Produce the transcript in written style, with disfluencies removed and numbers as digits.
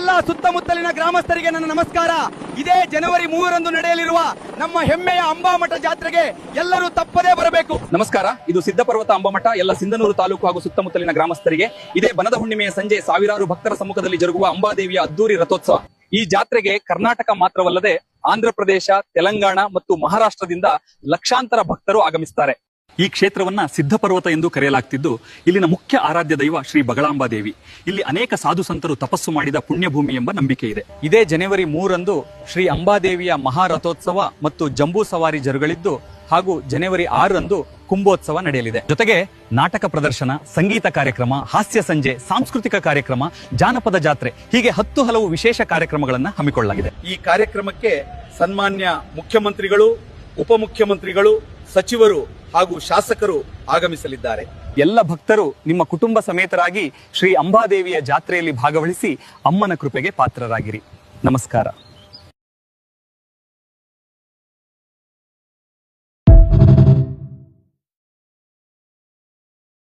ಎಲ್ಲ ಸುತ್ತಮುತ್ತಲಿನ ಗ್ರಾಮಸ್ಥರಿಗೆ ನನ್ನ ನಮಸ್ಕಾರ. ಇದೇ ಜನವರಿ 3ರಂದು ನಡೆಯಲಿರುವ ನಮ್ಮ ಹೆಮ್ಮೆಯ ಅಂಬಾಮಠ ಜಾತ್ರೆಗೆ ಎಲ್ಲರೂ ತಪ್ಪದೇ ಬರಬೇಕು. ನಮಸ್ಕಾರ. ಇದು ಸಿದ್ದಪರ್ವತ ಅಂಬಾಮಠ ಎಲ್ಲ ಸಿಂಧನೂರು ತಾಲೂಕು ಹಾಗೂ ಸುತ್ತಮುತ್ತಲಿನ ಗ್ರಾಮಸ್ಥರಿಗೆ ಇದೇ ಬನದ ಹುಣ್ಣಿಮೆಯ ಸಂಜೆ ಸಾವಿರಾರು ಭಕ್ತರ ಸಮ್ಮುಖದಲ್ಲಿ ಜರುಗುವ ಅಂಬಾದೇವಿಯ ಅದ್ದೂರಿ ರಥೋತ್ಸವ. ಈ ಜಾತ್ರೆಗೆ ಕರ್ನಾಟಕ ಮಾತ್ರವಲ್ಲದೆ ಆಂಧ್ರ ಪ್ರದೇಶ, ತೆಲಂಗಾಣ ಮತ್ತು ಮಹಾರಾಷ್ಟ್ರದಿಂದ ಲಕ್ಷಾಂತರ ಭಕ್ತರು ಆಗಮಿಸುತ್ತಾರೆ. ಈ ಕ್ಷೇತ್ರವನ್ನ ಸಿದ್ದಪರ್ವತ ಎಂದು ಕರೆಯಲಾಗ್ತಿದ್ದು, ಇಲ್ಲಿನ ಮುಖ್ಯ ಆರಾಧ್ಯ ದೈವ ಶ್ರೀ ಬಗಳಾಂಬಾದೇವಿ. ಇಲ್ಲಿ ಅನೇಕ ಸಾಧು ಸಂತರು ತಪಸ್ಸು ಮಾಡಿದ ಪುಣ್ಯಭೂಮಿ ಎಂಬ ನಂಬಿಕೆ ಇದೆ. ಇದೇ ಜನವರಿ 3ರಂದು ಶ್ರೀ ಅಂಬಾದೇವಿಯ ಮಹಾರಥೋತ್ಸವ ಮತ್ತು ಜಂಬೂ ಸವಾರಿ ಜರುಗಲಿದ್ದು, ಹಾಗೂ ಜನವರಿ 6ರಂದು ಕುಂಭೋತ್ಸವ ನಡೆಯಲಿದೆ. ಜೊತೆಗೆ ನಾಟಕ ಪ್ರದರ್ಶನ, ಸಂಗೀತ ಕಾರ್ಯಕ್ರಮ, ಹಾಸ್ಯ ಸಂಜೆ, ಸಾಂಸ್ಕೃತಿಕ ಕಾರ್ಯಕ್ರಮ, ಜಾನಪದ ಜಾತ್ರೆ ಹೀಗೆ 10 ಹಲವು ವಿಶೇಷ ಕಾರ್ಯಕ್ರಮಗಳನ್ನು ಹಮ್ಮಿಕೊಳ್ಳಲಾಗಿದೆ. ಈ ಕಾರ್ಯಕ್ರಮಕ್ಕೆ ಸನ್ಮಾನ್ಯ ಮುಖ್ಯಮಂತ್ರಿಗಳು, ಉಪಮುಖ್ಯಮಂತ್ರಿಗಳು, ಸಚಿವರು ಹಾಗೂ ಶಾಸಕರು ಆಗಮಿಸಲಿದ್ದಾರೆ. ಎಲ್ಲ ಭಕ್ತರು ನಿಮ್ಮ ಕುಟುಂಬ ಸಮೇತರಾಗಿ ಶ್ರೀ ಅಂಬಾದೇವಿಯ ಜಾತ್ರೆಯಲ್ಲಿ ಭಾಗವಹಿಸಿ ಅಮ್ಮನ ಕೃಪೆಗೆ ಪಾತ್ರರಾಗಿರಿ. ನಮಸ್ಕಾರ.